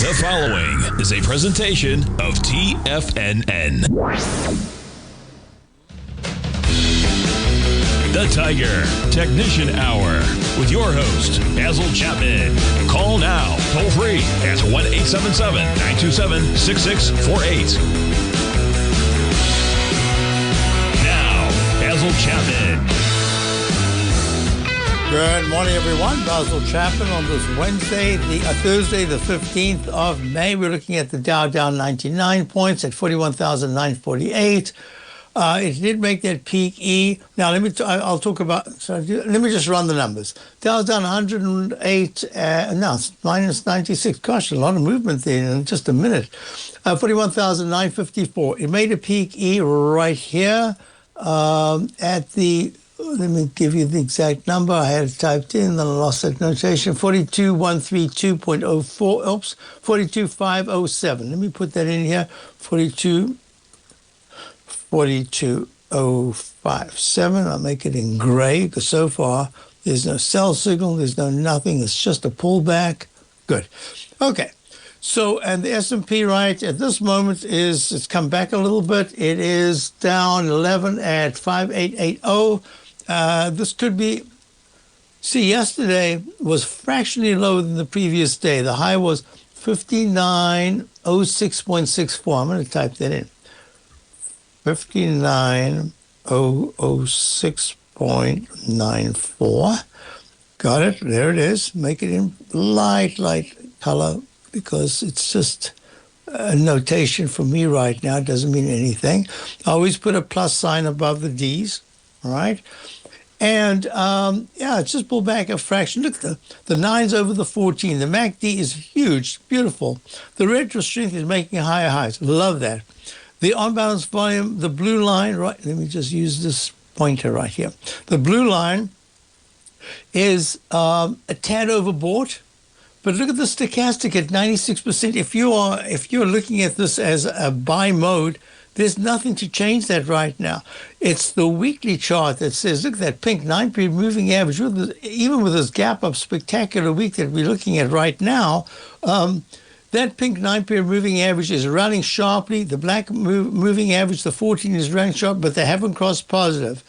The following is a presentation of TFNN. The Tiger Technician Hour with your host, Basil Chapman. Call now, toll free at 1-877-927-6648. Now, Basil Chapman. Good morning, everyone. Basil Chapman on this Thursday, the 15th of May. We're looking at the Dow down 99 points at 41,948. It did make that peak E. Now, let me just run the numbers. Dow's down 108, now it's minus 96. Gosh, a lot of movement there in just a minute. 41,954. It made a peak E right here at the... Let me give you the exact number. I had it typed in, then I lost that notation. 42,132.04. Oops, 42,507. Let me put that in here. 42,057. I'll make it in gray because so far there's no sell signal. There's no nothing. It's just a pullback. Good. Okay. So, and the S&P right at this moment it's come back a little bit. It is down 11 at 5880. This could be, yesterday was fractionally lower than the previous day. The high was 5906.64. I'm going to type that in. 5906.94. Got it. There it is. Make it in light color because it's just a notation for me right now. It doesn't mean anything. I always put a plus sign above the D's. All right. And, it's just pulled back a fraction. Look, the 9's over the 14. The MACD is huge, beautiful. The retro strength is making higher highs. Love that. The on-balance volume, the blue line, right, let me just use this pointer right here. The blue line is a tad overbought, but look at the stochastic at 96%. If you're looking at this as a buy mode, there's nothing to change that right now. It's the weekly chart that says, look at that pink 9-period moving average. Even with this gap up spectacular week that we're looking at right now, that pink 9-period moving average is running sharply. The black moving average, the 14, is running sharp, but they haven't crossed positive.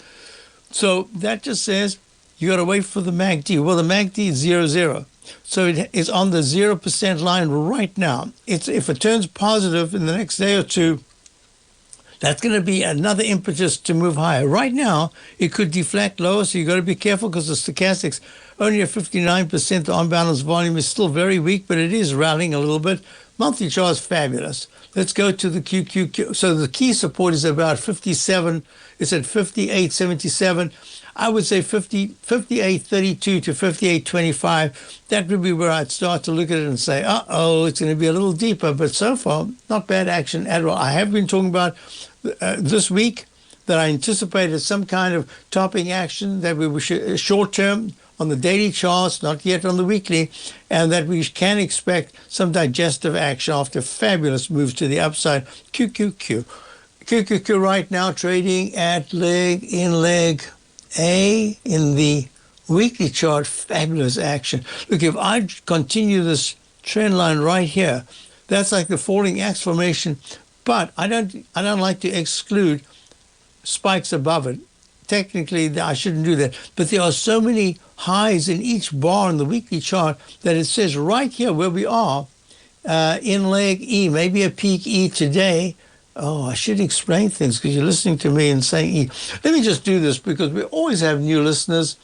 So that just says you got to wait for the MACD. Well, the MACD is 0. So it is on the 0% line right now. If it turns positive in the next day or two, that's going to be another impetus to move higher. Right now, it could deflect lower, so you've got to be careful because the stochastics only at 59%. The on-balance volume is still very weak, but it is rallying a little bit. Monthly chart is fabulous. Let's go to the QQQ. So the key support is about 57. It's at 58.77. I would say 58.32 to 58.25. That would be where I'd start to look at it and say, it's going to be a little deeper. But so far, not bad action at all. I have been talking about this week that I anticipated some kind of topping action, that we were short-term on the daily charts, not yet on the weekly, and that we can expect some digestive action after fabulous moves to the upside. QQQ right now trading at leg A in the weekly chart. Fabulous action. Look, if I continue this trend line right here, that's like the falling axe formation, but I don't like to exclude spikes above it. Technically, I shouldn't do that, but there are so many highs in each bar in the weekly chart that it says right here where we are in leg E, maybe a peak E today. Oh, I should explain things because you're listening to me and saying E. Let me just do this because we always have new listeners.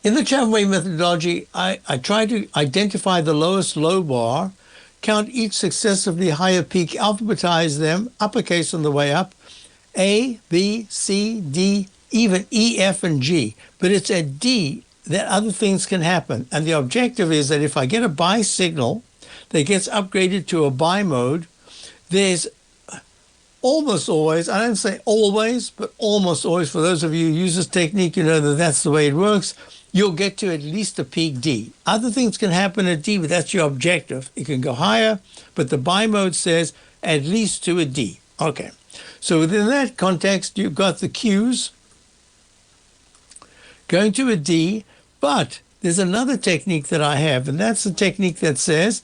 In the Chapman methodology, I try to identify the lowest low bar, count each successively higher peak, alphabetize them, uppercase on the way up, A, B, C, D, even E, F, and G. But it's at D that other things can happen. And the objective is that if I get a buy signal that gets upgraded to a buy mode, there's almost always, I don't say always, but almost always, for those of you who use this technique, you know that that's the way it works, you'll get to at least a peak D. Other things can happen at D, but that's your objective. It can go higher, but the buy mode says at least to a D. Okay, so within that context, you've got the Qs going to a D, but there's another technique that I have, and that's the technique that says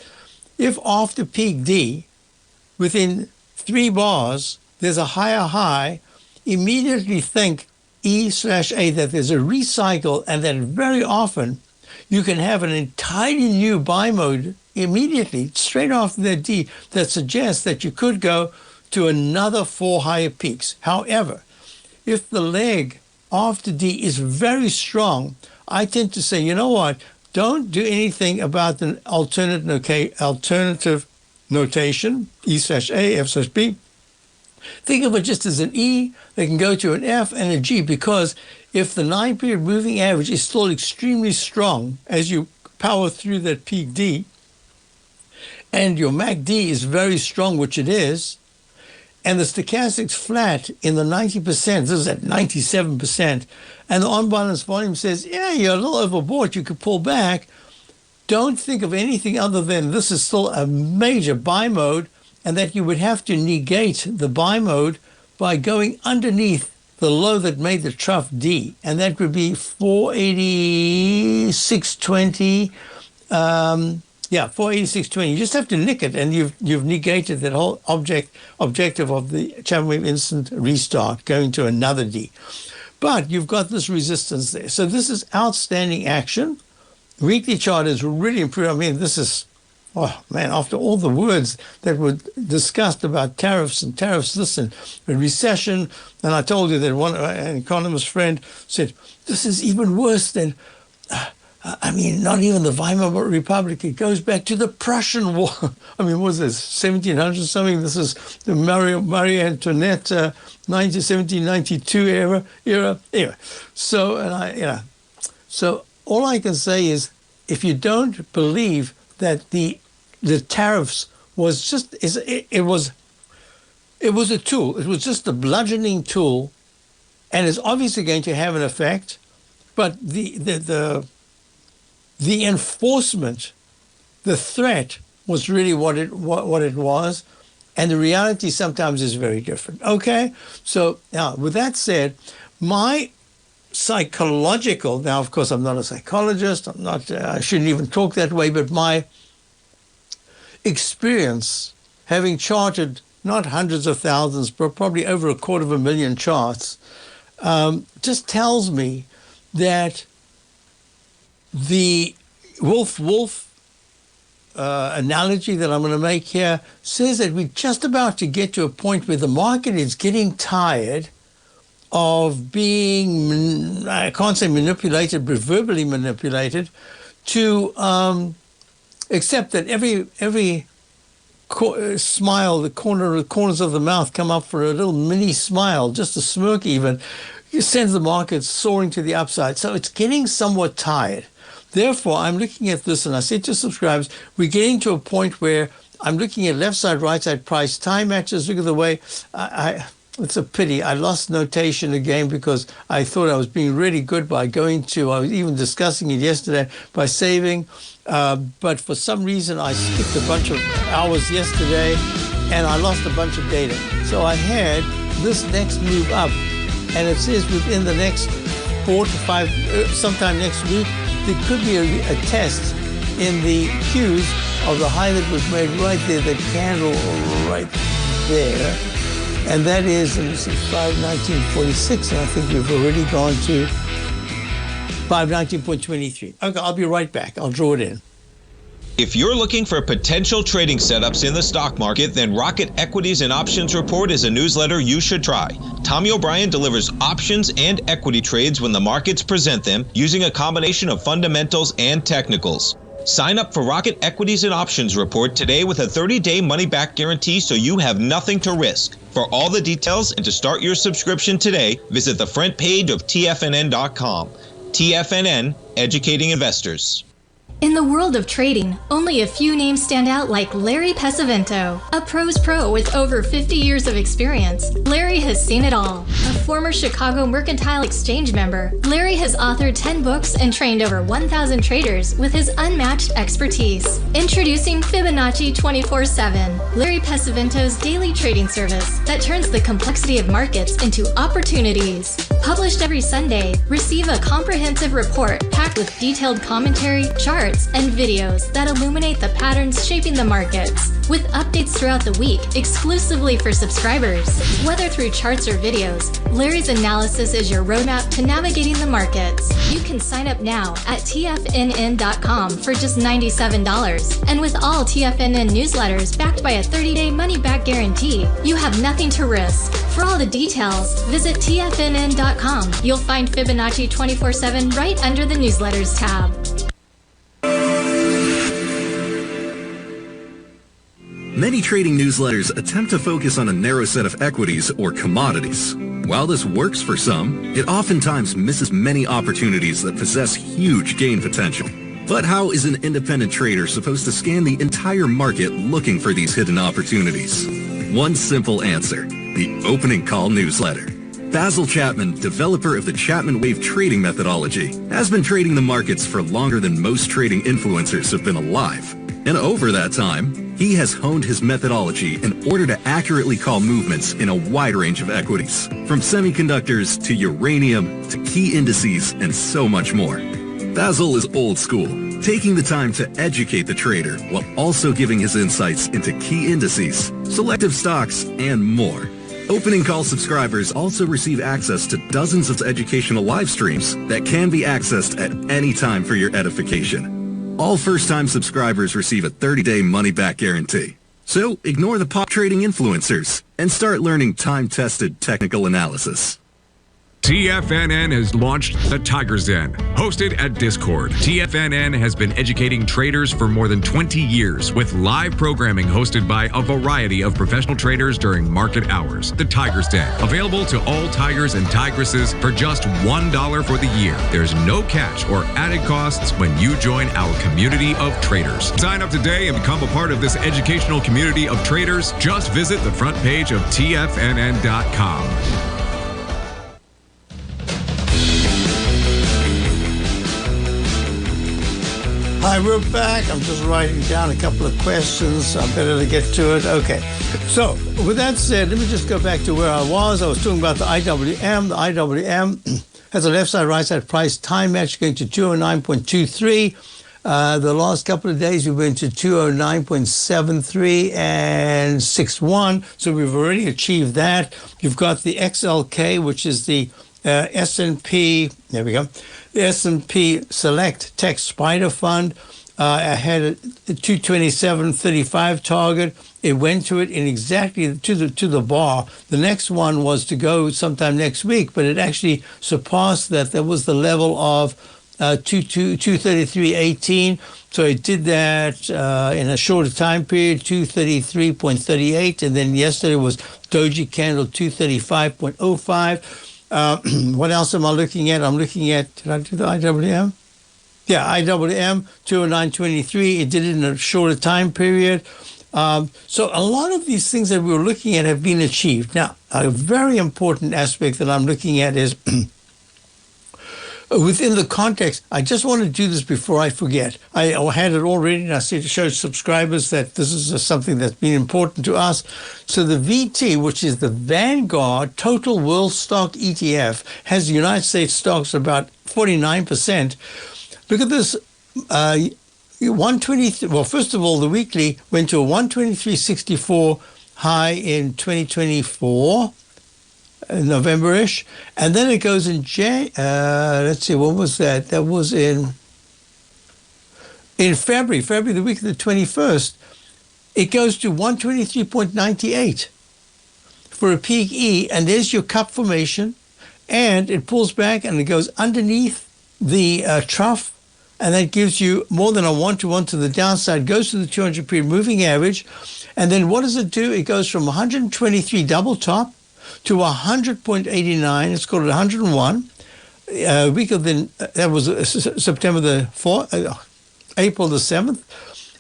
if after peak D, within 3 bars, there's a higher high, immediately think E/A that there's a recycle, and that very often you can have an entirely new buy mode immediately, straight after that D, that suggests that you could go to another 4 higher peaks. However, if the leg after D is very strong, I tend to say, you know what, don't do anything about the alternative notation, E/A, F/B. Think of it just as an E. They can go to an F and a G, because if the 9-period moving average is still extremely strong as you power through that peak D, and your MACD is very strong, which it is, and the stochastic's flat in the 90%, this is at 97%, and the on-balance volume says, yeah, you're a little overbought, you could pull back, don't think of anything other than this is still a major buy mode, and that you would have to negate the buy mode by going underneath the low that made the trough D, and that would be 486.20. 486.20. You just have to nick it, and you've negated that whole objective of the Chapman wave instant restart, going to another D. But you've got this resistance there. So this is outstanding action. Weekly chart is really improved. I mean, this is, oh man, after all the words that were discussed about tariffs this and the recession, and I told you that an economist friend said, this is even worse than, not even the Weimar Republic. It goes back to the Prussian War. I mean, what was this, 1700 something? This is the Marie Antoinette 1792 era. Anyway, so so all I can say is, if you don't believe that the tariffs was just it was a tool. It was just a bludgeoning tool, and it's obviously going to have an effect. But the enforcement, the threat, was really what it was, and the reality sometimes is very different. Okay, so now with that said, my psychological, now of course I'm not a psychologist, I shouldn't even talk that way, but my experience, having charted not hundreds of thousands, but probably over 250,000 charts, just tells me that the wolf analogy that I'm going to make here says that we're just about to get to a point where the market is getting tired of being, I can't say manipulated, but verbally manipulated, to accept that every smile, the corners of the mouth come up for a little mini smile, just a smirk even, it sends the market soaring to the upside. So it's getting somewhat tired. Therefore, I'm looking at this, and I said to subscribers, we're getting to a point where I'm looking at left side, right side price, time matches. Look at the way it's a pity. I lost notation again because I thought I was being really good by I was even discussing it yesterday, by saving. But for some reason, I skipped a bunch of hours yesterday, and I lost a bunch of data. So I had this next move up, and it says within the next 4 to 5, sometime next week, there could be a test in the cues of the high that was made right there, the candle right there. And that is, let me see, 519.46, and I think we've already gone to 519.23. Okay, I'll be right back. I'll draw it in. If you're looking for potential trading setups in the stock market, then Rocket Equities and Options Report is a newsletter you should try. Tommy O'Brien delivers options and equity trades when the markets present them, using a combination of fundamentals and technicals. Sign up for Rocket Equities and Options Report today with a 30-day money-back guarantee, so you have nothing to risk. For all the details and to start your subscription today, visit the front page of TFNN.com. TFNN, educating investors. In the world of trading, only a few names stand out like Larry Pesavento, a pro's pro with over 50 years of experience. Larry has seen it all. A former Chicago Mercantile Exchange member, Larry has authored 10 books and trained over 1,000 traders with his unmatched expertise. Introducing Fibonacci 24/7, Larry Pesavento's daily trading service that turns the complexity of markets into opportunities. Published every Sunday, receive a comprehensive report packed with detailed commentary, charts, and videos that illuminate the patterns shaping the markets, with updates throughout the week exclusively for subscribers. Whether through charts or videos, Larry's analysis is your roadmap to navigating the markets. You can sign up now at TFNN.com for just $97. And with all TFNN newsletters backed by a 30-day money-back guarantee, you have nothing to risk. For all the details, visit TFNN.com. You'll find Fibonacci 24/7 right under the newsletters tab. Many trading newsletters attempt to focus on a narrow set of equities or commodities. While this works for some, it oftentimes misses many opportunities that possess huge gain potential. But how is an independent trader supposed to scan the entire market looking for these hidden opportunities? One simple answer: the opening call newsletter. Basil Chapman, developer of the Chapman Wave trading methodology, has been trading the markets for longer than most trading influencers have been alive. And over that time, he has honed his methodology in order to accurately call movements in a wide range of equities, from semiconductors to uranium to key indices and so much more. Basil is old school, taking the time to educate the trader while also giving his insights into key indices, selective stocks, and more. Opening call subscribers also receive access to dozens of educational live streams that can be accessed at any time for your edification. All first-time subscribers receive a 30-day money-back guarantee. So ignore the pop trading influencers and start learning time-tested technical analysis. TFNN has launched the Tiger's Den. Hosted at Discord, TFNN has been educating traders for more than 20 years with live programming hosted by a variety of professional traders during market hours. The Tiger's Den, available to all tigers and tigresses for just $1 for the year. There's no catch or added costs when you join our community of traders. Sign up today and become a part of this educational community of traders. Just visit the front page of TFNN.com. Hi, we're back. I'm just writing down a couple of questions. I'm better to get to it. Okay. So, with that said, let me just go back to where I was. I was talking about the IWM. The IWM has a left side, right side price time match going to 209.23. The last couple of days we went to 209.73 and 61. So we've already achieved that. You've got the XLK, which is the S&P, there we go, the S&P Select Tech Spider Fund. I had a 227.35 target. It went to it in exactly to the bar. The next one was to go sometime next week, but it actually surpassed that. That was the level of 233.18. So it did that in a shorter time period, 233.38, and then yesterday was doji candle 235.05. What else am I looking at? I'm looking at, did I do the IWM? Yeah, IWM 209.23. It did it in a shorter time period. So a lot of these things that we were looking at have been achieved. Now, a very important aspect that I'm looking at is within the context, I just want to do this before I forget. I had it already, and I said to show subscribers that this is something that's been important to us. So the VT, which is the Vanguard Total World Stock ETF, has the United States stocks about 49%. Look at this. 123. Well, first of all, the weekly went to a 123.64 high in 2024. November-ish, and then it goes in let's see, what was that? That was in February, the week of the 21st. It goes to 123.98 for a peak E, and there's your cup formation, and it pulls back and it goes underneath the trough, and that gives you more than a one-to-one to the downside, goes to the 200-period moving average, and then what does it do? It goes from 123 double top to 100.89. It's called 101. Week of that was September the 4th, April the 7th.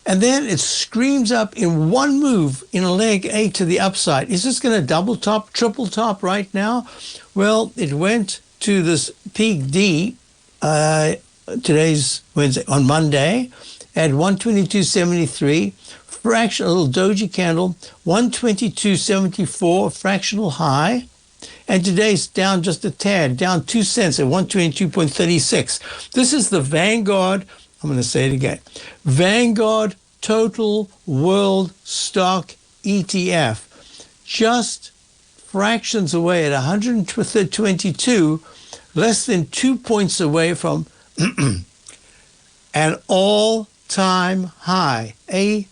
And then it screams up in one move in a leg A to the upside. Is this going to double top, triple top right now? Well, it went to this peak D, today's Wednesday, on Monday, at 122.73. Fractional, little doji candle, 122.74 fractional high, and today's down just a tad, down 2 cents at 122.36. This is the Vanguard, I'm going to say it again, Vanguard Total World Stock ETF, just fractions away at 122, less than 2 points away from an all-time high, ATH.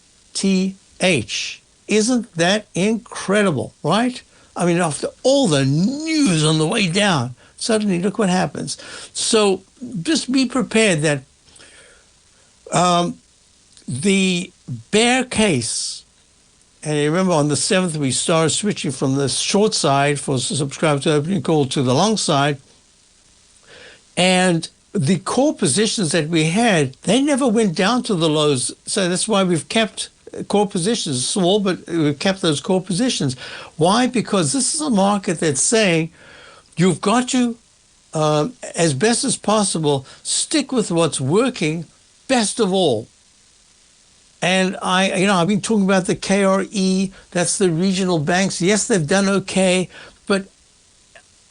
Isn't that incredible, right? I mean, after all the news on the way down, suddenly look what happens. So just be prepared that the bear case, and you remember on the 7th we started switching from the short side for subscribe to opening call to the long side, and the core positions that we had, they never went down to the lows. So that's why we've kept core positions, small, but we've kept those core positions. Why? Because this is a market that's saying you've got to, as best as possible, stick with what's working best of all. And I've been talking about the KRE, that's the regional banks. Yes, they've done okay, but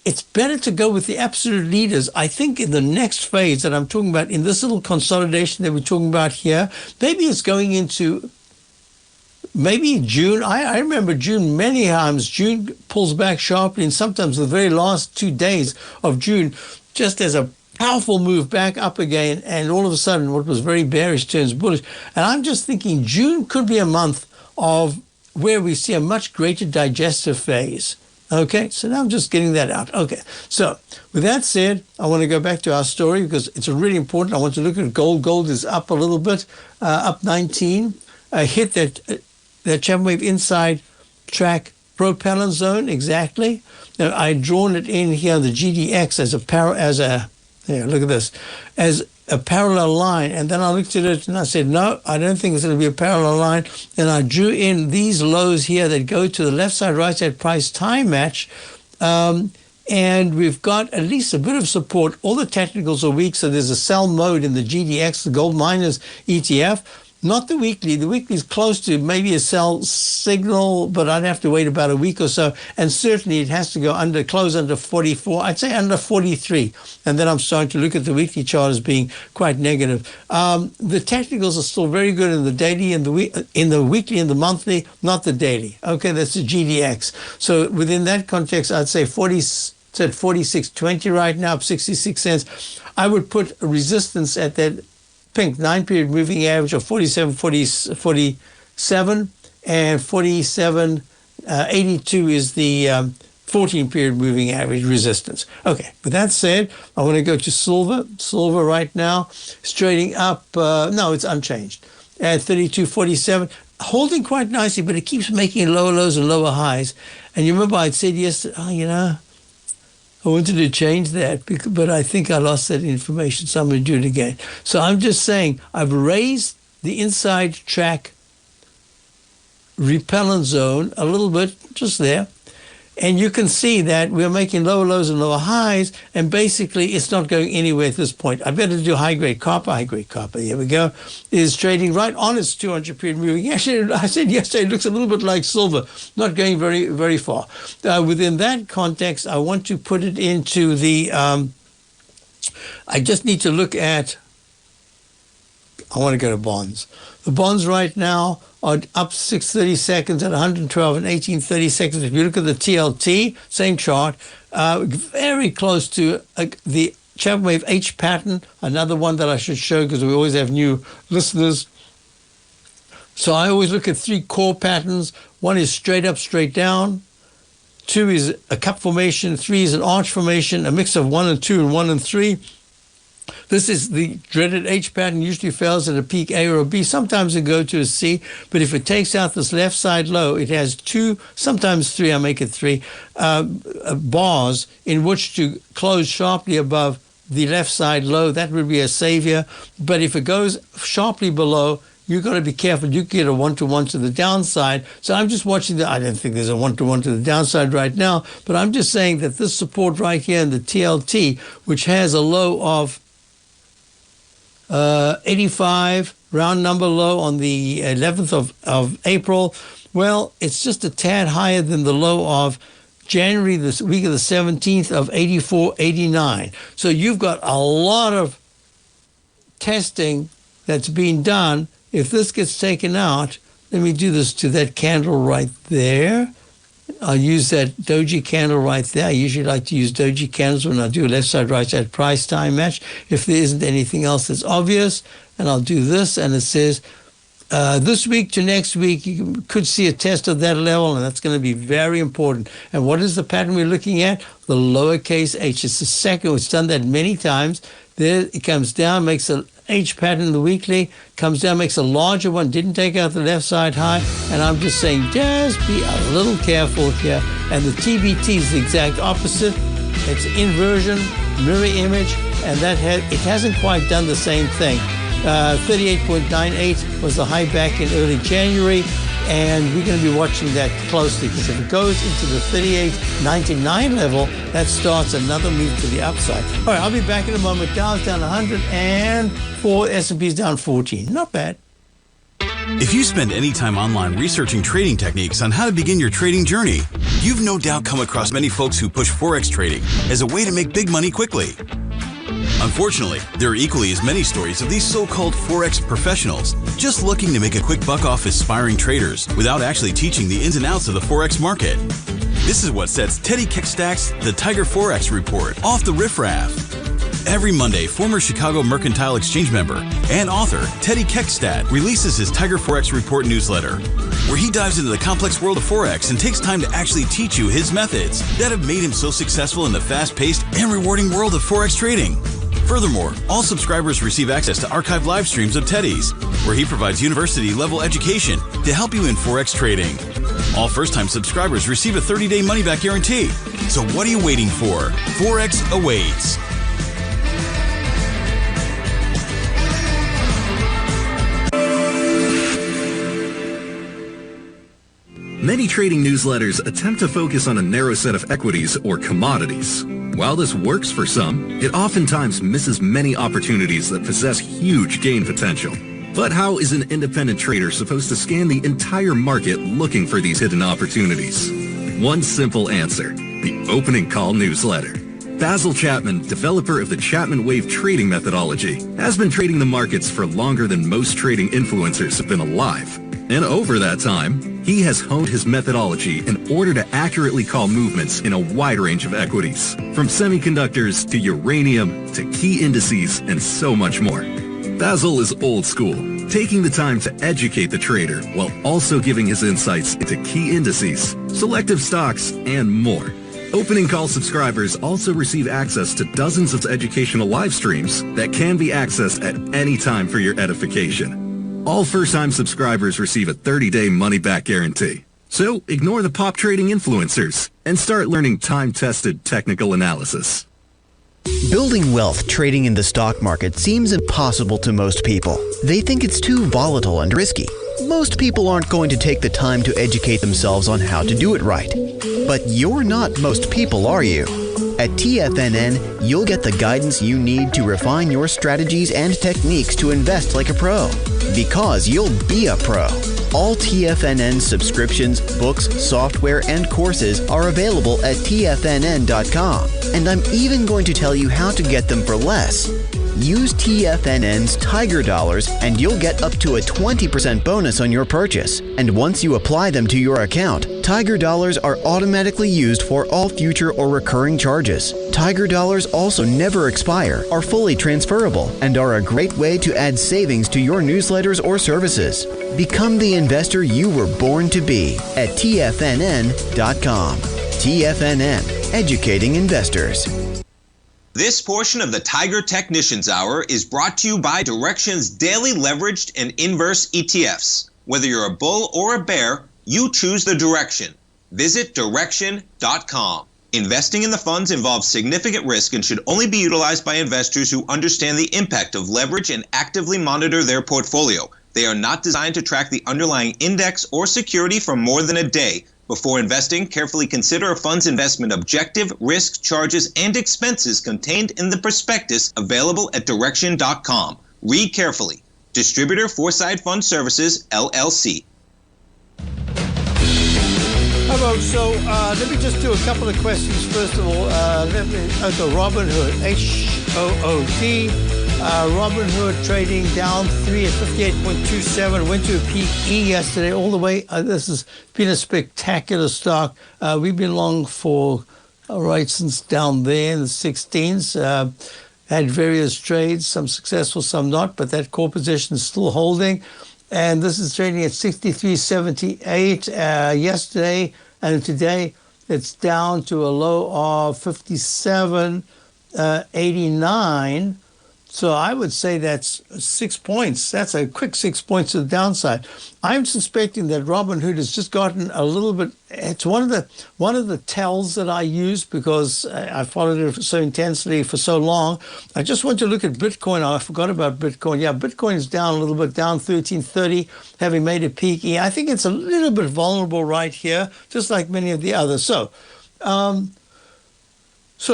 it's better to go with the absolute leaders. I think in the next phase that I'm talking about, in this little consolidation that we're talking about here, maybe it's going into maybe June. I remember June many times. June pulls back sharply, and sometimes the very last 2 days of June, just as a powerful move back up again, and all of a sudden what was very bearish turns bullish. And I'm just thinking June could be a month of where we see a much greater digestive phase. Okay, so now I'm just getting that out. Okay, so with that said, I want to go back to our story because it's really important. I want to look at gold. Gold is up a little bit, up 19. Hit that Chapman Wave inside track propellant zone exactly. Now I'd drawn it in here, the GDX look at this, as a parallel line. And then I looked at it and I said, no, I don't think it's going to be a parallel line. And I drew in these lows here that go to the left side, right side price time match. And we've got at least a bit of support. All the technicals are weak, so there's a sell mode in the GDX, the gold miners ETF. Not the weekly. The weekly is close to maybe a sell signal, but I'd have to wait about a week or so. And certainly it has to go close under 44. I'd say under 43. And then I'm starting to look at the weekly chart as being quite negative. The technicals are still very good in the daily, in the weekly, and the monthly, not the daily. Okay, that's the GDX. So within that context, I'd say 40. It's at 46.20 right now, up 66 cents. I would put a resistance at that pink 9-period moving average of 47, and 47.82 is the 14-period moving average resistance. Okay, with that said, I want to go to silver. Silver right now is trading up. No, it's unchanged at 32.47, holding quite nicely, but it keeps making lower lows and lower highs. And you remember I'd said yesterday, I wanted to change that, but I think I lost that information, so I'm going to do it again. So I'm just saying I've raised the inside track repellent zone a little bit, just there. And you can see that we're making lower lows and lower highs, and basically it's not going anywhere at this point. I better do high-grade copper. High-grade copper, here we go, is trading right on its 200-period moving. Actually, I said yesterday it looks a little bit like silver, not going very, very far. Within that context, I want to put it into the, I just need to look at, I want to go to bonds. The bonds right now are up 630 seconds at 112 and 1830 seconds. If you look at the TLT, same chart, very close to the Chapman Wave H pattern, another one that I should show because we always have new listeners. So I always look at 3 core patterns. 1 is straight up, straight down. 2 is a cup formation. 3 is an arch formation, a mix of 1 and 2 and 1 and 3. This is the dreaded H pattern, usually fails at a peak A or a B. Sometimes it goes to a C, but if it takes out this left side low, it has 2, sometimes 3, I make it 3, bars in which to close sharply above the left side low. That would be a savior. But if it goes sharply below, you've got to be careful. You get a 1-to-1 to the downside. So I'm just watching I don't think there's a 1-to-1 to the downside right now, but I'm just saying that this support right here in the TLT, which has a low of 85, round number low on the 11th of April. Well, it's just a tad higher than the low of January, this week of the 17th of 84.89. So you've got a lot of testing that's being done. If this gets taken out, let me do this to that candle right there. I'll use that doji candle right there. I usually like to use doji candles when I do left side, right side price time match if there isn't anything else that's obvious. And I'll do this, and it says this week to next week, you could see a test of that level, and that's going to be very important. And what is the pattern we're looking at? The lowercase h. It's the second. It's done that many times. There it comes down, makes a H pattern in the weekly, comes down, makes a larger one, didn't take out the left side high, and I'm just saying just be a little careful here. And the TBT is the exact opposite. It's inversion, mirror image, and it hasn't quite done the same thing. 38.98 was the high back in early January, and we're going to be watching that closely because if it goes into the 38.99 level, that starts another move to the upside. All right, I'll be back in a moment. Dow's down 104, S&P's down 14. Not bad. If you spend any time online researching trading techniques on how to begin your trading journey, you've no doubt come across many folks who push Forex trading as a way to make big money quickly. Unfortunately, there are equally as many stories of these so-called Forex professionals just looking to make a quick buck off aspiring traders without actually teaching the ins and outs of the Forex market. This is what sets Teddy Keckstack's The Tiger Forex Report off the riffraff. Every Monday, former Chicago Mercantile Exchange member and author Teddy Keckstack releases his Tiger Forex Report newsletter, where he dives into the complex world of Forex and takes time to actually teach you his methods that have made him so successful in the fast-paced and rewarding world of Forex trading. Furthermore, all subscribers receive access to archived live streams of Teddy's, where he provides university-level education to help you in Forex trading. All first-time subscribers receive a 30-day money-back guarantee. So what are you waiting for? Forex awaits. Many trading newsletters attempt to focus on a narrow set of equities or commodities. While this works for some, it oftentimes misses many opportunities that possess huge gain potential. But how is an independent trader supposed to scan the entire market looking for these hidden opportunities? One simple answer: the opening call newsletter. Basil Chapman, developer of the Chapman Wave trading methodology, has been trading the markets for longer than most trading influencers have been alive. And over that time, he has honed his methodology in order to accurately call movements in a wide range of equities, from semiconductors to uranium to key indices and so much more. Basil is old school, taking the time to educate the trader while also giving his insights into key indices, selective stocks, and more. Opening call subscribers also receive access to dozens of educational live streams that can be accessed at any time for your edification. All first-time subscribers receive a 30-day money-back guarantee. So ignore the pop trading influencers and start learning time-tested technical analysis. Building wealth trading in the stock market seems impossible to most people. They think it's too volatile and risky. Most people aren't going to take the time to educate themselves on how to do it right. But you're not most people, are you? At TFNN, you'll get the guidance you need to refine your strategies and techniques to invest like a pro. Because you'll be a pro. All TFNN subscriptions, books, software, and courses are available at TFNN.com. And I'm even going to tell you how to get them for less. Use TFNN's Tiger Dollars and you'll get up to a 20% bonus on your purchase. And once you apply them to your account, Tiger Dollars are automatically used for all future or recurring charges. Tiger Dollars also never expire, are fully transferable, and are a great way to add savings to your newsletters or services. Become the investor you were born to be at TFNN.com. TFNN, educating investors. This portion of the Tiger Technicians Hour is brought to you by Direxion's daily leveraged and inverse ETFs. Whether you're a bull or a bear, you choose the direction. Visit Direxion.com. Investing in the funds involves significant risk and should only be utilized by investors who understand the impact of leverage and actively monitor their portfolio. They are not designed to track the underlying index or security for more than a day. Before investing, carefully consider a fund's investment objective, risk, charges, and expenses contained in the prospectus available at Direxion.com. Read carefully. Distributor Foreside Fund Services, LLC. How about folks. So let me just do a couple of questions. First of all, Robinhood, HOOD. Robinhood trading down 3 at 58.27. Went to a peak E yesterday all the way. This has been a spectacular stock. We've been long for, since down there in the 16s. Had various trades, some successful, some not, but that core position is still holding. And this is trading at 63.78 yesterday, and today it's down to a low of 57.89. So I would say that's 6 points. That's a quick 6 points to the downside. I'm suspecting that Robinhood has just gotten a little bit. It's one of the tells that I use because I followed it so intensely for so long. I just want to look at Bitcoin. I forgot about Bitcoin. Yeah, Bitcoin is down a little bit, down 1330, having made a peak. I think it's a little bit vulnerable right here, just like many of the others. So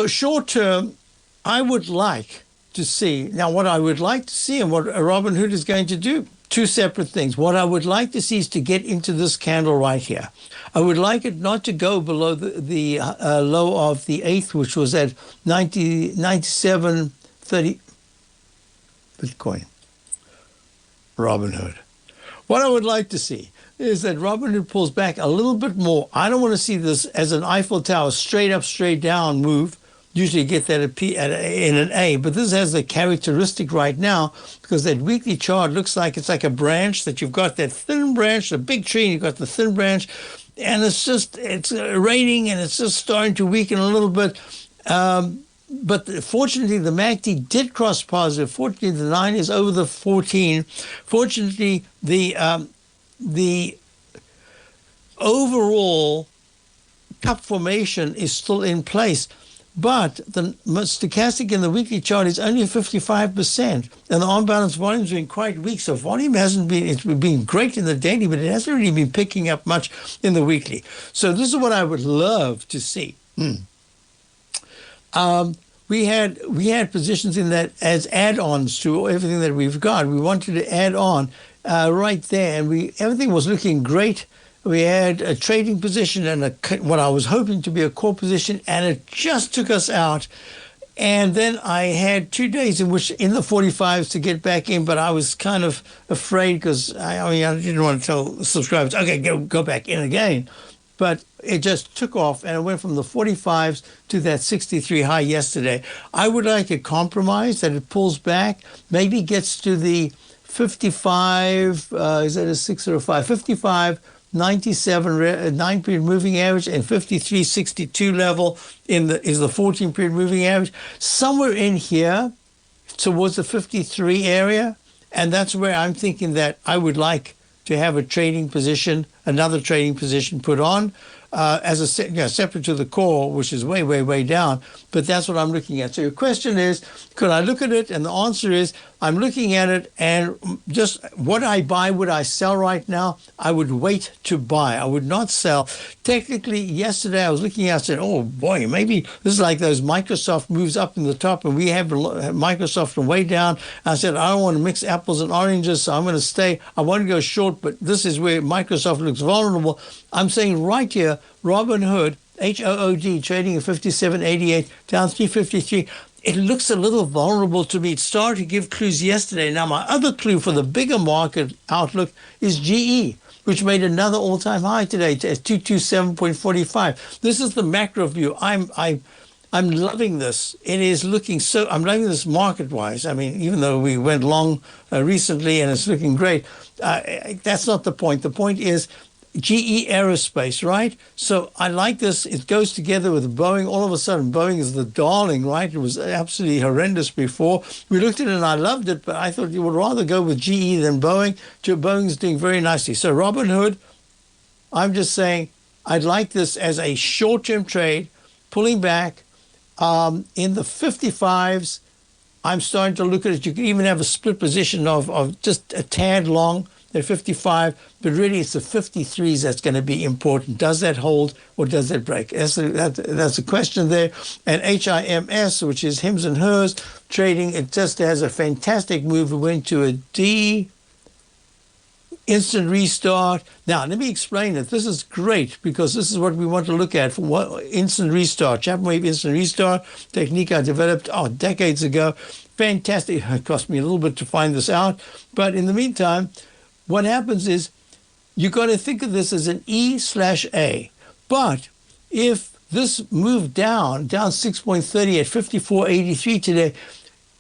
short term, I would like to see. Now, what I would like to see and what Robinhood is going to do, two separate things. What I would like to see is to get into this candle right here. I would like it not to go below the low of the 8th, which was at 97.30. Bitcoin. Robinhood. What I would like to see is that Robinhood pulls back a little bit more. I don't want to see this as an Eiffel Tower, straight up, straight down move. Usually get that in an A, but this has the characteristic right now because that weekly chart looks like it's like a branch that you've got that thin branch, the big tree, and you've got the thin branch, and it's raining and it's just starting to weaken a little bit. But fortunately, the MACD did cross positive. Fortunately, the 9 is over the 14. Fortunately, the overall cup formation is still in place. But the stochastic in the weekly chart is only 55%, and the on-balance volume has been quite weak. So volume hasn't been, it's been great in the daily, but it hasn't really been picking up much in the weekly. So this is what I would love to see. We had positions in that as add-ons to everything that we've got. We wanted to add on right there, and everything was looking great. We had a trading position and what I was hoping to be a core position, and it just took us out. And then I had 2 days in which in the 45s to get back in, but I was kind of afraid because I didn't want to tell subscribers, okay, go back in again. But it just took off, and it went from the 45s to that 63 high yesterday. I would like a compromise that it pulls back, maybe gets to the 55, is that a 6 or a 5? 55, 97 9-period moving average, and 53.62 level is the 14-period moving average. Somewhere in here towards the 53 area, and that's where I'm thinking that I would like to have a trading position, another trading position put on as a separate to the core, which is way, way, way down. But that's what I'm looking at. So your question is, could I look at it? And the answer is, I'm looking at it, and just what I buy, would I sell right now? I would wait to buy. I would not sell. Technically, yesterday I was looking at it and said, oh boy, maybe this is like those Microsoft moves up in the top, and we have Microsoft way down. I said, I don't want to mix apples and oranges, so I'm going to stay. I want to go short, but this is where Microsoft looks vulnerable. I'm saying right here, Robinhood, HOOD, trading at 57.88, down 353. It looks a little vulnerable to me. It started to give clues yesterday. Now, my other clue for the bigger market outlook is GE, which made another all-time high today at 227.45. This is the macro view. I'm loving this. It is looking so. I'm loving this market-wise. I mean, even though we went long recently and it's looking great, that's not the point. The point is GE Aerospace, right? So I like this. It goes together with Boeing. All of a sudden, Boeing is the darling, right? It was absolutely horrendous before. We looked at it and I loved it, but I thought you would rather go with GE than Boeing. Boeing's doing very nicely. So Robinhood, I'm just saying I'd like this as a short-term trade, pulling back. In the 55s, I'm starting to look at it. You can even have a split position of just a tad long. They're 55, but really it's the 53s that's going to be important. Does that hold or does that break? That's a question there. And HIMS, which is Hims and Hers, trading, it just has a fantastic move. It went to a D. instant restart. Now, let me explain it. This is great because this is what we want to look at. For what, instant restart, Chapman wave instant restart technique I developed decades ago. Fantastic. It cost me a little bit to find this out. But in the meantime, what happens is you got to think of this as an E/A. But if this moved down 6.30 at 54.83 today,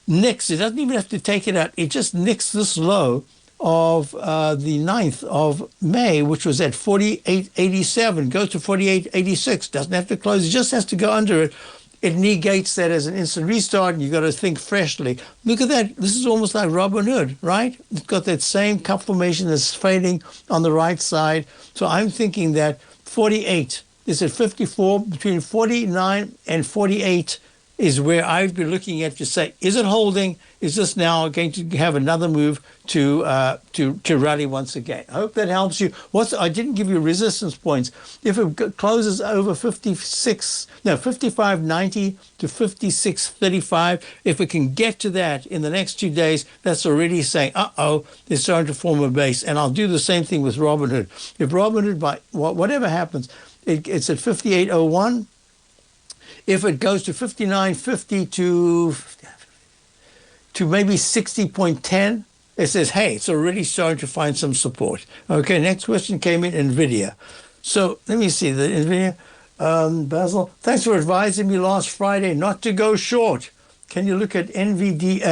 nicks, it doesn't even have to take it out. It just nicks this low of the 9th of May, which was at 48.87, goes to 48.86, doesn't have to close, it just has to go under it. It negates that as an instant restart, and you got to think freshly. Look at that. This is almost like Robin Hood, right? It's got that same cup formation that's fading on the right side. So I'm thinking that 48 is at 54, between 49 and 48 is where I'd be looking at to say, is it holding? Is this now going to have another move to rally once again? I hope that helps you. I didn't give you resistance points. If it closes over 55.90 to 56.35, if it can get to that in the next 2 days, that's already saying, they're starting to form a base. And I'll do the same thing with Robinhood. If Robinhood, by whatever happens, it's at 58.01. If it goes to 59.50 to maybe 60.10, it says, hey, it's already starting to find some support. Okay, next question came in NVIDIA. So let me see, the NVIDIA, Basil, thanks for advising me last Friday not to go short. Can you look at NVIDIA,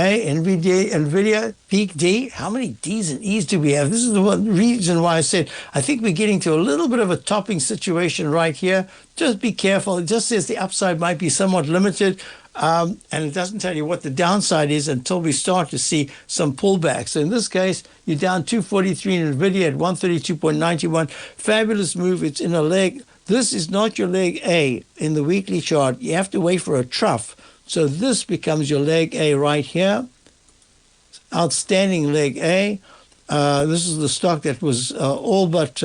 peak D? How many Ds and E's do we have? This is the one reason why I said I think we're getting to a little bit of a topping situation right here. Just be careful. It just says the upside might be somewhat limited, and it doesn't tell you what the downside is until we start to see some pullbacks. So in this case, you're down 243 in NVIDIA at 132.91. Fabulous move. It's in a leg. This is not your leg A in the weekly chart. You have to wait for a trough. So this becomes your leg A right here. Outstanding leg A. This is the stock that was all but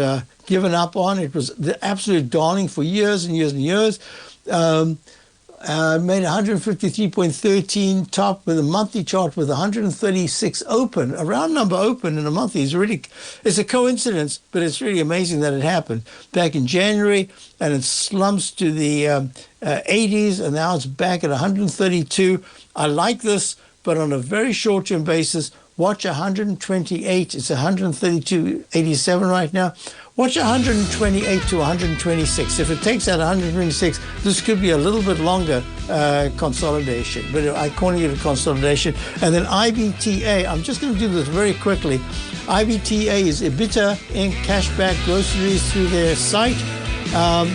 given up on. It was the absolute darling for years and years and years. Made 153.13 top with a monthly chart with 136 open. A round number open in a monthly is really, it's a coincidence, but it's really amazing that it happened back in January, and it slumps to the 80s, and now it's back at 132. I like this, but on a very short-term basis, watch 128. It's 132.87 right now. Watch 128 to 126. If it takes out 126, this could be a little bit longer consolidation. But I'm calling it a consolidation. And then IBTA, I'm just going to do this very quickly. IBTA is EBITDA Inc. Cashback Groceries through their site. I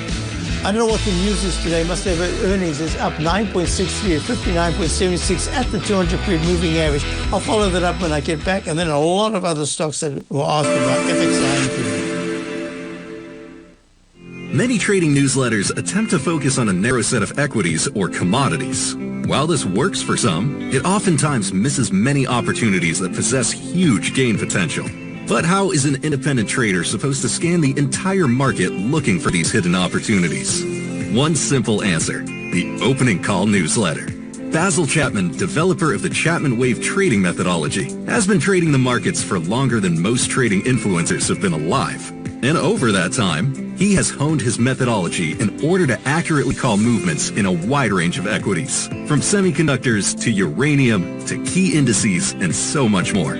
don't know what the news is today. Must have earnings is up 9.63 at 59.76 at the 200-period moving average. I'll follow that up when I get back. And then a lot of other stocks that were asked about. FXI. Many trading newsletters attempt to focus on a narrow set of equities or commodities. While this works for some, it oftentimes misses many opportunities that possess huge gain potential. But how is an independent trader supposed to scan the entire market looking for these hidden opportunities? One simple answer: the opening call newsletter. Basil Chapman, developer of the Chapman Wave trading methodology, has been trading the markets for longer than most trading influencers have been alive. And over that time, he has honed his methodology in order to accurately call movements in a wide range of equities, from semiconductors to uranium to key indices and so much more.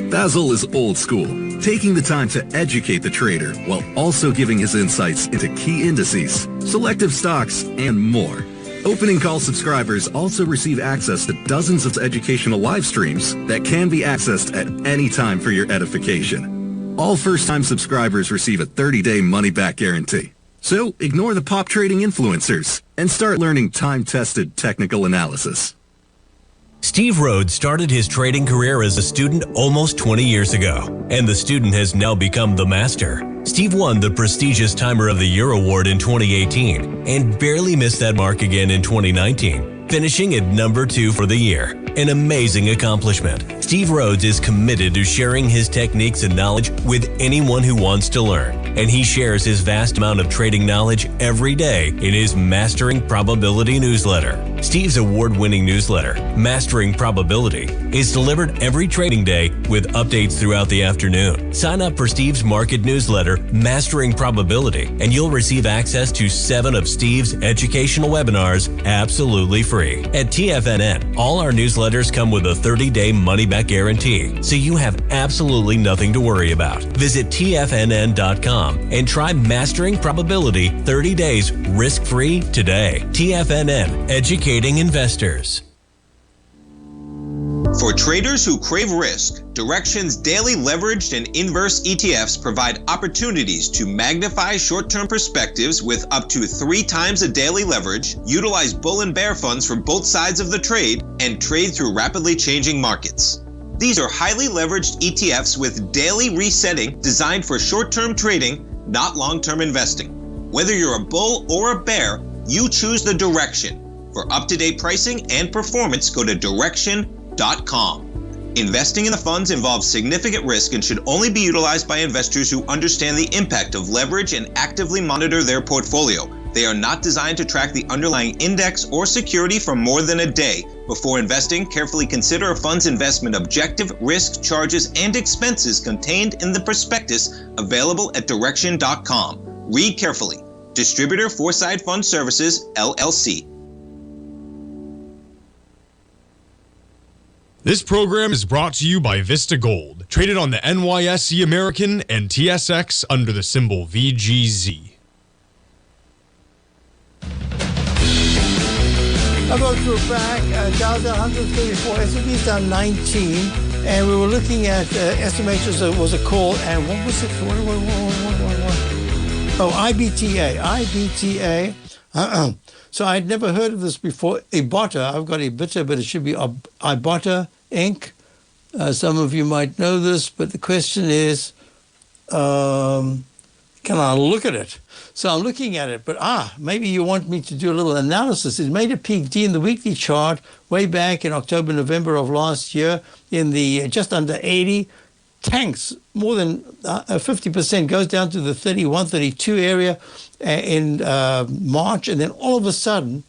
Basil is old school, taking the time to educate the trader while also giving his insights into key indices, selective stocks, and more. Opening call subscribers also receive access to dozens of educational live streams that can be accessed at any time for your edification. All first-time subscribers receive a 30-day money-back guarantee. So ignore the pop trading influencers and start learning time-tested technical analysis. Steve Rhodes started his trading career as a student almost 20 years ago, and the student has now become the master. Steve won the prestigious Timer of the Year award in 2018 and barely missed that mark again in 2019, finishing at number 2 for the year. An amazing accomplishment. Steve Rhodes is committed to sharing his techniques and knowledge with anyone who wants to learn, and he shares his vast amount of trading knowledge every day in his Mastering Probability newsletter. Steve's award-winning newsletter, Mastering Probability, is delivered every trading day with updates throughout the afternoon. Sign up for Steve's market newsletter, Mastering Probability, and you'll receive access to 7 of Steve's educational webinars absolutely free. At TFNN, all our newsletters come with a 30-day money-back guarantee, so you have absolutely nothing to worry about. Visit TFNN.com and try Mastering Probability 30 days risk-free today. TFNN, educating investors. For traders who crave risk, Direxion's daily leveraged and inverse ETFs provide opportunities to magnify short-term perspectives with up to 3 times a daily leverage, utilize bull and bear funds from both sides of the trade, and trade through rapidly changing markets. These are highly leveraged ETFs with daily resetting designed for short-term trading, not long-term investing. Whether you're a bull or a bear, you choose the Direxion. For up-to-date pricing and performance, go to Direxion.com. Investing in the funds involves significant risk and should only be utilized by investors who understand the impact of leverage and actively monitor their portfolio. They are not designed to track the underlying index or security for more than a day. Before investing, carefully consider a fund's investment objective, risk, charges, and expenses contained in the prospectus available at Direxion.com. Read carefully. Distributor Foreside Fund Services, LLC. This program is brought to you by Vista Gold, traded on the NYSE American and TSX under the symbol VGZ. I'll go through back. Dow's down 134, S&P's down 19, and we were looking at estimations. Was a call, and what was it? What? Oh, IBTA. So I'd never heard of this before. Ibotta, I've got Ibotta, but it should be Ibotta Inc. Some of you might know this, but the question is, can I look at it? So I'm looking at it, but maybe you want me to do a little analysis. It made a peak D in the weekly chart way back in October, November of last year in the just under 80. Tanks more than 50%, goes down to the 31, 32 area in March, and then all of a sudden,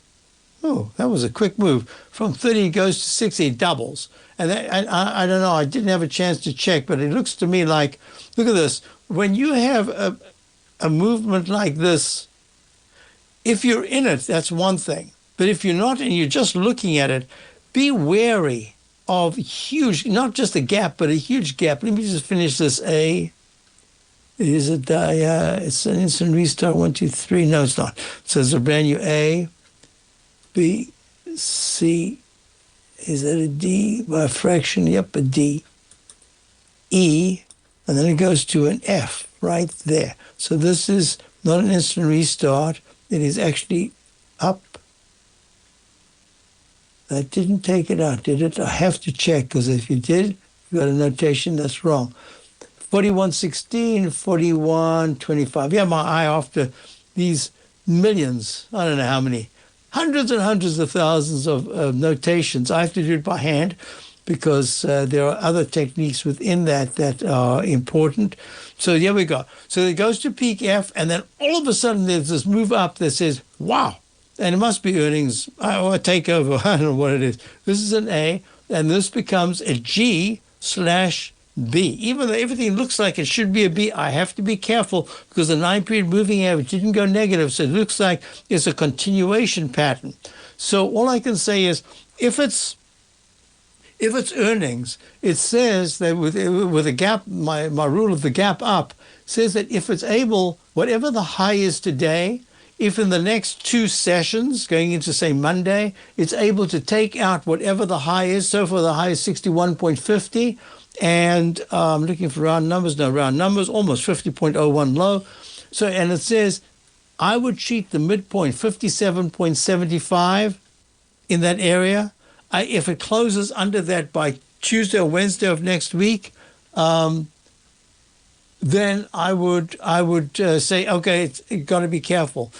that was a quick move. From 30 it goes to 60, it doubles. And I don't know, I didn't have a chance to check, but it looks to me like, look at this, when you have a movement like this, if you're in it, that's one thing. But if you're not and you're just looking at it, be wary of huge, not just a gap, but a huge gap. Let me just finish this. It's an instant restart, 1, 2, 3. No, it's not. So it's a brand new A, B, C. Is that a D by a fraction? Yep, a D. E, and then it goes to an F right there. So this is not an instant restart. It is actually up. That didn't take it out, did it? I have to check, because if you did, you got a notation that's wrong. 41.16, 41.25. Yeah, my eye after these millions, I don't know how many, hundreds and hundreds of thousands of notations. I have to do it by hand because there are other techniques within that are important. So here we go. So it goes to peak F, and then all of a sudden there's this move up that says, wow. And it must be earnings or a takeover. I don't know what it is. This is an A, and this becomes a G/B. Even though everything looks like it should be a B, I have to be careful because the 9-period moving average didn't go negative, so it looks like it's a continuation pattern. So all I can say is, if it's earnings, it says that with a gap, my rule of the gap up says that if it's able, whatever the high is today, if in the next 2 sessions, going into, say, Monday, it's able to take out whatever the high is. So far, the high is 61.50. And I'm looking for round numbers. No, round numbers, almost 50.01 low. So, and it says, I would treat the midpoint, 57.75 in that area. If it closes under that by Tuesday or Wednesday of next week, then I would say, okay, it's got to be careful.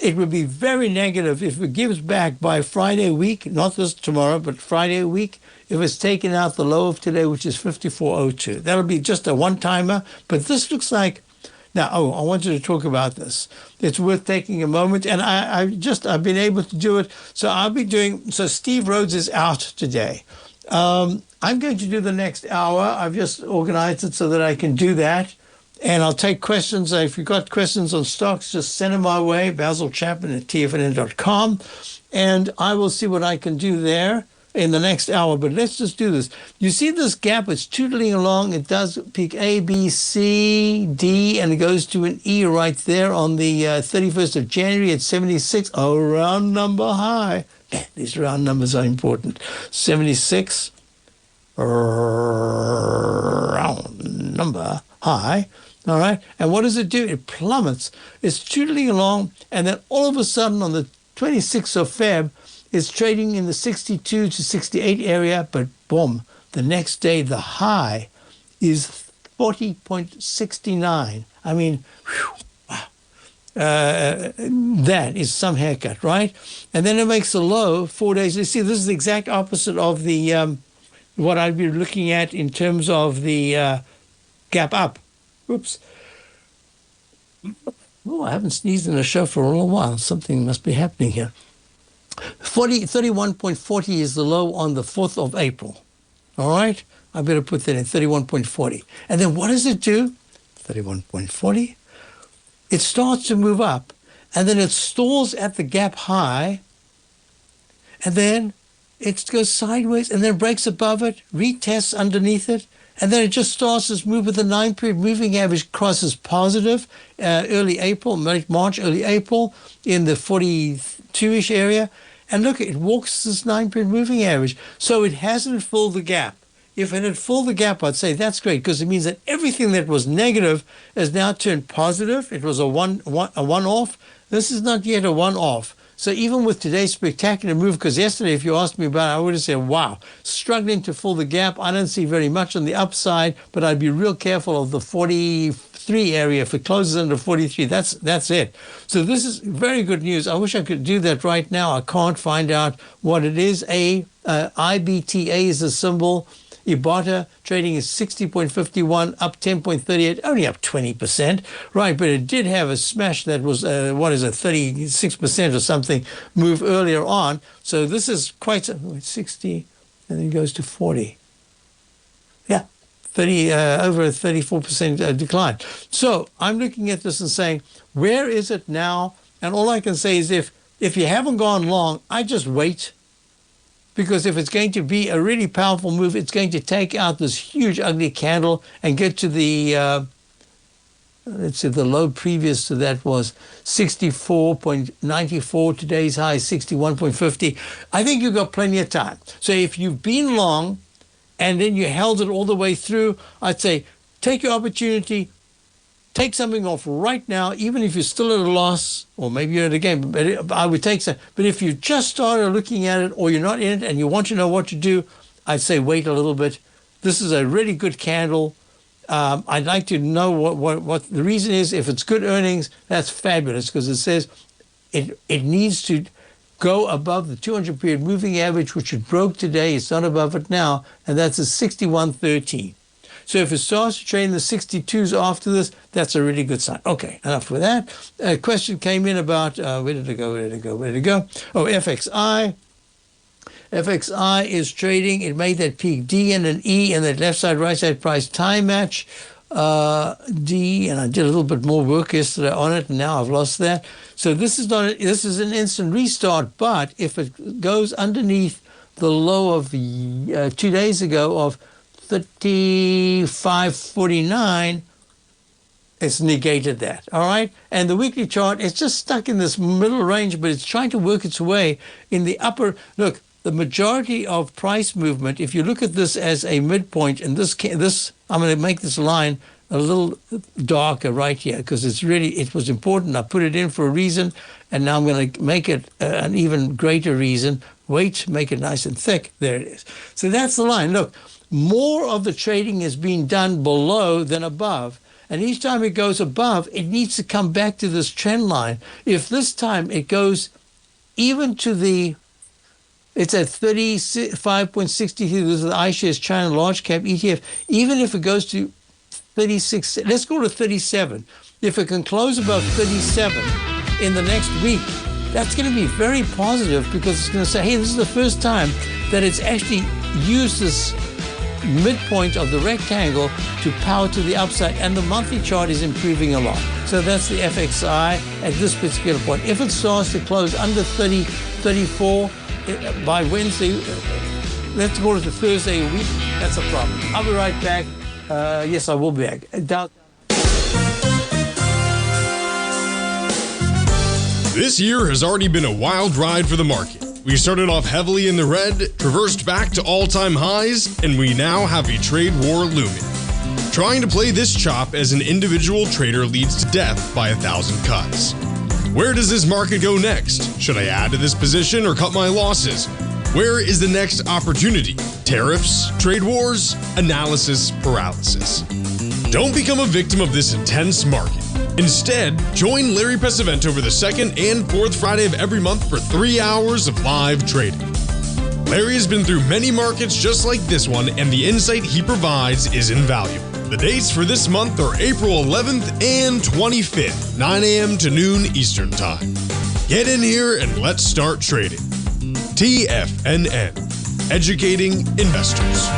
It would be very negative if it gives back by Friday week, not this tomorrow, but Friday week, if it's taken out the low of today, which is 54.02. That'll be just a one-timer. But this looks like, now, I wanted to talk about this. It's worth taking a moment, and I've been able to do it. So so Steve Rhodes is out today. I'm going to do the next hour. I've just organized it so that I can do that. And I'll take questions. If you've got questions on stocks, just send them my way, Basil Chapman at TFNN.com. And I will see what I can do there in the next hour. But let's just do this. You see this gap? It's tootling along. It does peak A, B, C, D, and it goes to an E right there on the 31st of January at 76. A round number high. These round numbers are important. 76, round number high. All right. And what does it do? It plummets. It's tootling along. And then all of a sudden on the 26th of Feb, it's trading in the 62 to 68 area. But boom, the next day, the high is 40.69. I mean, whew, wow. That is some haircut, right? And then it makes a low 4 days. You see, this is the exact opposite of the what I'd be looking at in terms of the gap up. Oops. Oh, I haven't sneezed in a show for a little while. Something must be happening here. 31.40 is the low on the 4th of April. All right? I better put that in, 31.40. And then what does it do? 31.40. It starts to move up, and then it stalls at the gap high, and then it goes sideways, and then breaks above it, retests underneath it, and then it just starts to move with the 9-period moving average crosses positive early April, late March, early April in the 42-ish area. And look, it walks this 9-period moving average. So it hasn't filled the gap. If it had filled the gap, I'd say that's great because it means that everything that was negative has now turned positive. It was a one-off. This is not yet a one-off. So even with today's spectacular move, because yesterday, if you asked me about it, I would have said, wow, struggling to fill the gap. I don't see very much on the upside, but I'd be real careful of the 43 area. If it closes under 43, that's it. So this is very good news. I wish I could do that right now. I can't find out what it is. IBTA is a symbol. Ibotta trading is 60.51, up 10.38, only up 20%. Right, but it did have a smash that was, 36% or something move earlier on. So this is quite 60, and then goes to 40. Yeah, over a 34% decline. So I'm looking at this and saying, where is it now? And all I can say is if you haven't gone long, I just wait. Because if it's going to be a really powerful move, it's going to take out this huge, ugly candle and get to the, let's see, the low previous to that was 64.94. Today's high is 61.50. I think you've got plenty of time. So if you've been long and then you held it all the way through, I'd say take your opportunity, take something off right now, even if you're still at a loss, or maybe you're at a gain. But I would take some. But if you just started looking at it, or you're not in it, and you want to know what to do, I'd say wait a little bit. This is a really good candle. I'd like to know what the reason is. If it's good earnings, that's fabulous because it says it needs to go above the 200-period moving average, which it broke today. It's not above it now, and that's a 61.13. So if it starts to trade in the 62s after this, that's a really good sign. Okay, enough with that. A question came in about, where did it go? Oh, FXI. FXI is trading. It made that peak D and an E and that left side, right side price time match. D, and I did a little bit more work yesterday on it, and now I've lost that. So this is this is an instant restart, but if it goes underneath the low of 2 days ago of 35.49, it's negated that, all right? And the weekly chart, it's just stuck in this middle range, but it's trying to work its way in the upper. Look, the majority of price movement, if you look at this as a midpoint, and this I'm going to make this line a little darker right here because it was important. I put it in for a reason, and now I'm going to make it an even greater reason. Wait, make it nice and thick. There it is. So that's the line. Look, more of the trading is being done below than above. And each time it goes above, it needs to come back to this trend line. If this time it goes even to it's at 35.63, this is the iShares China Large Cap ETF. Even if it goes to 36, let's go to 37. If it can close above 37 in the next week, that's going to be very positive because it's going to say, hey, this is the first time that it's actually use this midpoint of the rectangle to power to the upside, and the monthly chart is improving a lot. So that's the FXI at this particular point. If it starts to close under 30, 34 by Wednesday, let's call it a Thursday a week, that's a problem. I'll be right back. Yes, I will be back. This year has already been a wild ride for the market. We started off heavily in the red, traversed back to all-time highs, and we now have a trade war looming. Trying to play this chop as an individual trader leads to death by 1,000 cuts. Where does this market go next? Should I add to this position or cut my losses? Where is the next opportunity? Tariffs, trade wars, analysis paralysis. Don't become a victim of this intense market. Instead, join Larry Pesavento over the second and fourth Friday of every month for 3 hours of live trading. Larry has been through many markets just like this one, and the insight he provides is invaluable. The dates for this month are April 11th and 25th, 9 a.m. to noon Eastern Time. Get in here and let's start trading. TFNN, educating investors.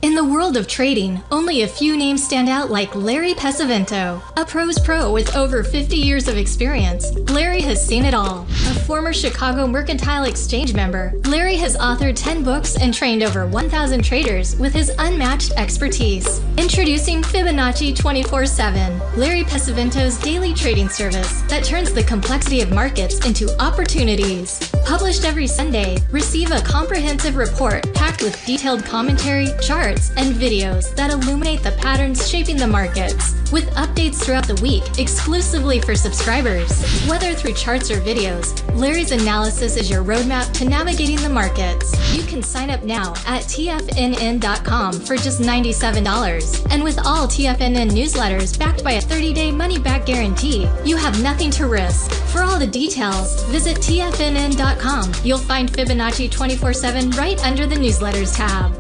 In the world of trading, only a few names stand out like Larry Pesavento. A pro's pro with over 50 years of experience, Larry has seen it all. A former Chicago Mercantile Exchange member, Larry has authored 10 books and trained over 1,000 traders with his unmatched expertise. Introducing Fibonacci 24/7, Larry Pesavento's daily trading service that turns the complexity of markets into opportunities. Published every Sunday, receive a comprehensive report packed with detailed commentary, charts, and videos that illuminate the patterns shaping the markets, with updates throughout the week exclusively for subscribers. Whether through charts or videos, Larry's analysis is your roadmap to navigating the markets. You can sign up now at TFNN.com for just $97. And with all TFNN newsletters backed by a 30-day money-back guarantee, you have nothing to risk. For all the details, visit TFNN.com. You'll find Fibonacci 24/7 right under the newsletters tab.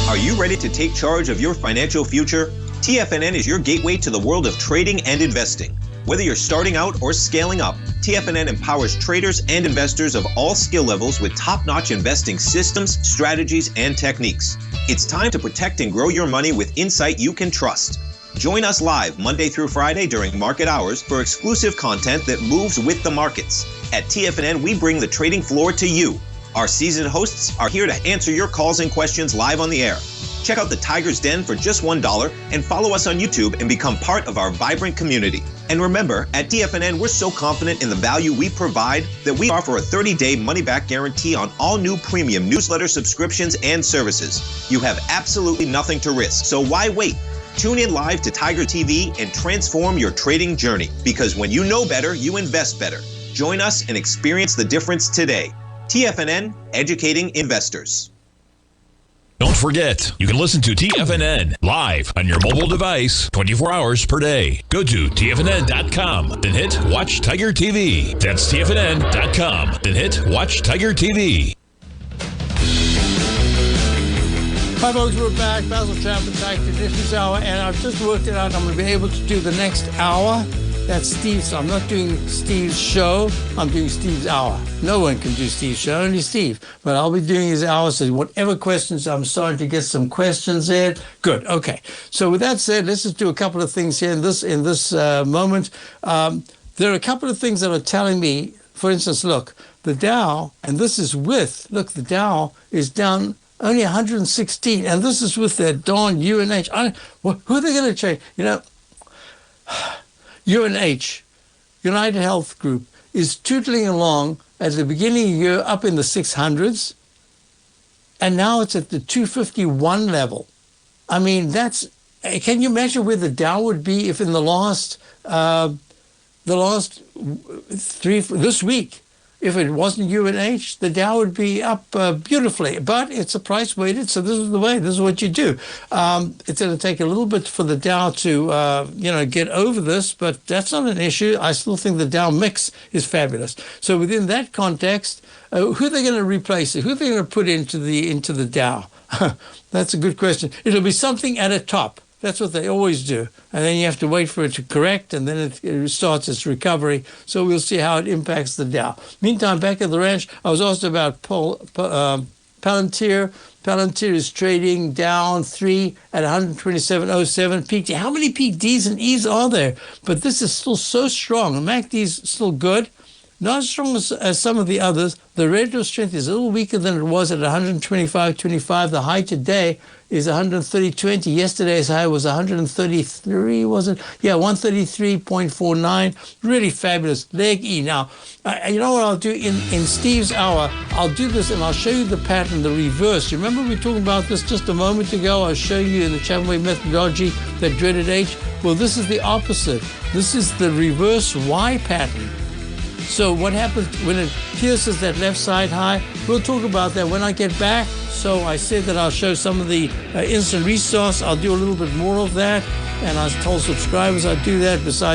Are you ready to take charge of your financial future? TFNN is your gateway to the world of trading and investing. Whether you're starting out or scaling up, TFNN empowers traders and investors of all skill levels with top-notch investing systems, strategies, and techniques. It's time to protect and grow your money with insight you can trust. Join us live Monday through Friday during market hours for exclusive content that moves with the markets. At TFNN, we bring the trading floor to you. Our seasoned hosts are here to answer your calls and questions live on the air. Check out the Tiger's Den for just $1 and follow us on YouTube and become part of our vibrant community. And remember, at TFNN, we're so confident in the value we provide that we offer a 30-day money-back guarantee on all new premium newsletter subscriptions and services. You have absolutely nothing to risk, so why wait? Tune in live to Tiger TV and transform your trading journey, because when you know better, you invest better. Join us and experience the difference today. TFNN, educating investors. Don't forget, you can listen to TFNN live on your mobile device 24 hours per day. Go to TFNN.com, then hit Watch Tiger TV. That's TFNN.com, then hit Watch Tiger TV. Hi folks, we're back. Basil, Chapman, Tiger Traditions Hour, and I've just worked it out. I'm going to be able to do the next hour. That's Steve's. I'm not doing Steve's show. I'm doing Steve's hour. No one can do Steve's show, only Steve. But I'll be doing his hour. So whatever questions, I'm starting to get some questions in. Good. Okay. So with that said, let's just do a couple of things here in this moment. There are a couple of things that are telling me. For instance, look, the Dow, and this is with. Look, the Dow is down only 116, and this is with their darn UNH. Who are they going to change? You know. UNH, United Health Group, is tootling along at the beginning of the year up in the 600s, and now it's at the 251 level. I mean, can you imagine where the Dow would be if in this week, if it wasn't UNH, the Dow would be up beautifully. But it's a price weighted, so this is the way. This is what you do. It's going to take a little bit for the Dow to get over this, but that's not an issue. I still think the Dow mix is fabulous. So within that context, who are they going to replace it? Who are they going to put into the Dow? That's a good question. It'll be something at a top. That's what they always do. And then you have to wait for it to correct, and then it starts its recovery. So we'll see how it impacts the Dow. Meantime, back at the ranch, I was asked about Palantir. Palantir is trading down 3 at 127.07 peak. How many peak Ds and Es are there? But this is still so strong. The MACD is still good. Not as strong as some of the others. The relative strength is a little weaker than it was at 125.25. The high today is 130.20. Yesterday's high was 133, was it? Yeah, 133.49. Really fabulous. Leg E. Now, you know what I'll do in Steve's hour? I'll do this and I'll show you the pattern, the reverse. You remember we were talking about this just a moment ago? I'll show you in the Chapman methodology that dreaded H. Well, this is the opposite. This is the reverse Y pattern. So what happens when it pierces that left side high? We'll talk about that when I get back. So I said that I'll show some of the instant resource. I'll do a little bit more of that. And I told subscribers I'd do that besides